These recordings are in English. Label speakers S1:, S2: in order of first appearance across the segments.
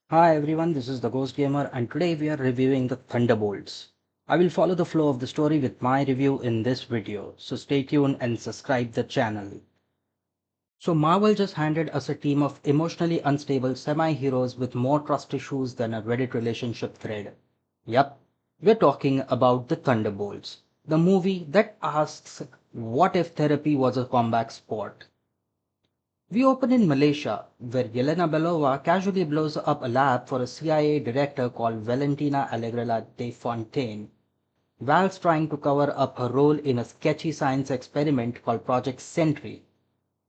S1: Hi everyone, this is the Ghost Gamer and today we are reviewing the Thunderbolts. I will follow the flow of the story with my review in this video, so stay tuned and subscribe the channel. So Marvel just handed us a team of emotionally unstable semi-heroes with more trust issues than a Reddit relationship thread. Yup, we're talking about the Thunderbolts, the movie that asks what if therapy was a comeback sport. We open in Malaysia, where Yelena Belova casually blows up a lab for a CIA director called Valentina Allegrella de Fontaine. Val's trying to cover up her role in a sketchy science experiment called Project Sentry.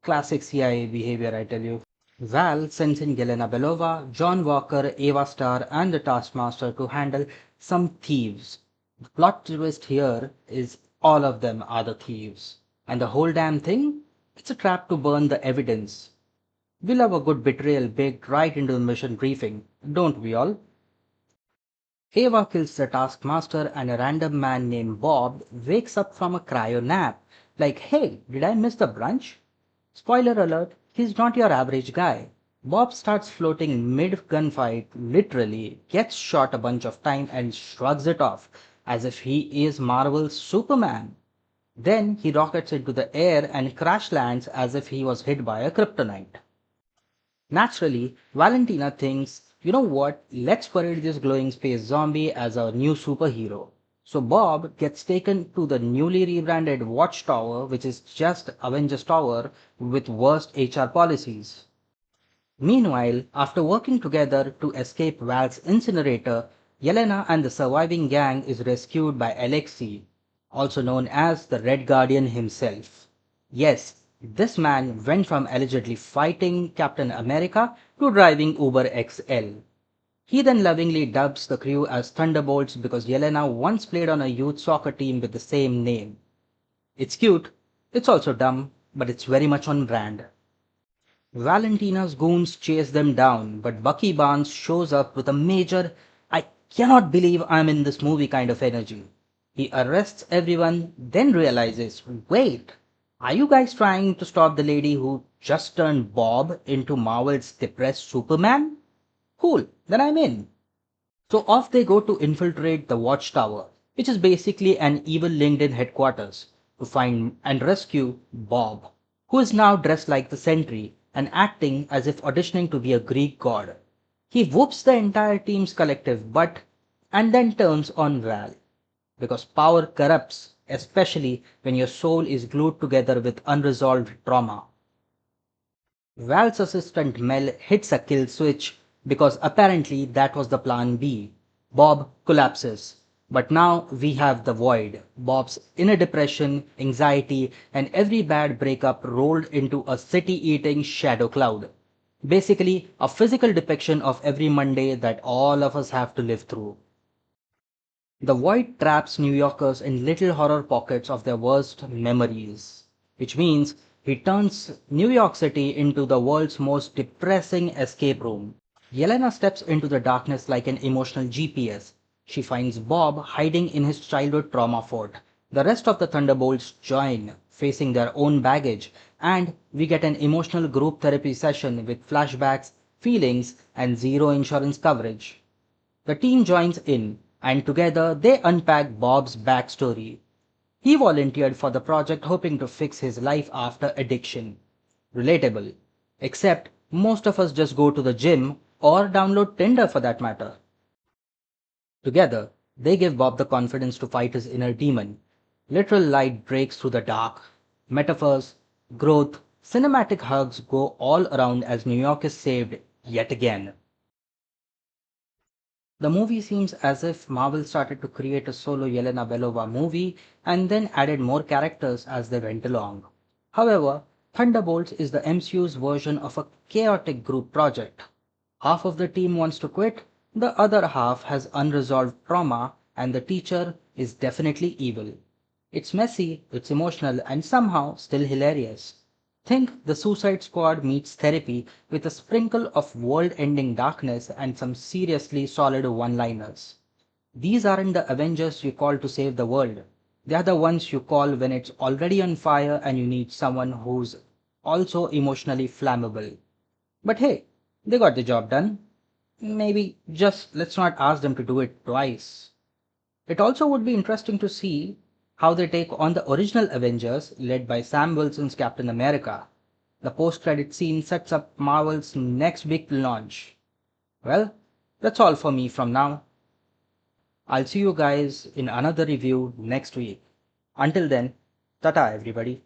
S1: Classic CIA behavior, I tell you. Val sends in Yelena Belova, John Walker, Ava Starr, and the Taskmaster to handle some thieves. The plot twist here is all of them are the thieves. And the whole damn thing? It's a trap to burn the evidence. We love a good betrayal baked right into the mission briefing, don't we all? Ava kills the Taskmaster and a random man named Bob wakes up from a cryo nap. Like, hey, did I miss the brunch? Spoiler alert, he's not your average guy. Bob starts floating mid gunfight, literally, gets shot a bunch of times and shrugs it off, as if he is Marvel's Superman. Then he rockets into the air and crash lands as if he was hit by a kryptonite. Naturally, Valentina thinks, you know what, let's parade this glowing space zombie as our new superhero. So Bob gets taken to the newly rebranded Watchtower, which is just Avengers Tower with worst HR policies. Meanwhile, after working together to escape Val's incinerator, Yelena and the surviving gang is rescued by Alexei, also known as the Red Guardian himself. Yes, this man went from allegedly fighting Captain America to driving Uber XL. He then lovingly dubs the crew as Thunderbolts because Yelena once played on a youth soccer team with the same name. It's cute, it's also dumb, but it's very much on brand. Valentina's goons chase them down, but Bucky Barnes shows up with a major I cannot believe I'm in this movie kind of energy. He arrests everyone, then realizes, wait, are you guys trying to stop the lady who just turned Bob into Marvel's depressed Superman? Cool, then I'm in. So off they go to infiltrate the Watchtower, which is basically an evil LinkedIn headquarters, to find and rescue Bob, who is now dressed like the Sentry and acting as if auditioning to be a Greek god. He whoops the entire team's collective butt and then turns on Val, because power corrupts, especially when your soul is glued together with unresolved trauma. Val's assistant Mel hits a kill switch because apparently that was the plan B. Bob collapses. But now we have the void. Bob's inner depression, anxiety, and every bad breakup rolled into a city-eating shadow cloud. Basically, a physical depiction of every Monday that all of us have to live through. The void traps New Yorkers in little horror pockets of their worst memories, which means he turns New York City into the world's most depressing escape room. Yelena steps into the darkness like an emotional GPS. She finds Bob hiding in his childhood trauma fort. The rest of the Thunderbolts join, facing their own baggage, and we get an emotional group therapy session with flashbacks, feelings, and zero insurance coverage. The team joins in, and together they unpack Bob's backstory. He volunteered for the project hoping to fix his life after addiction. Relatable. Except most of us just go to the gym or download Tinder for that matter. Together, they give Bob the confidence to fight his inner demon. Literal light breaks through the dark. Metaphors, growth, cinematic hugs go all around as New York is saved yet again. The movie seems as if Marvel started to create a solo Yelena Belova movie and then added more characters as they went along. However, Thunderbolts is the MCU's version of a chaotic group project. Half of the team wants to quit, the other half has unresolved trauma, and the teacher is definitely evil. It's messy, it's emotional, and somehow still hilarious. Think the Suicide Squad meets therapy with a sprinkle of world ending darkness and some seriously solid one liners. These aren't the Avengers you call to save the world. They are the ones you call when it's already on fire and you need someone who's also emotionally flammable. But hey, they got the job done. Maybe just let's not ask them to do it twice. It also would be interesting to see how they take on the original Avengers led by Sam Wilson's Captain America. The post-credit scene sets up Marvel's next big launch. Well, that's all for me from now. I'll see you guys in another review next week. Until then, tata everybody.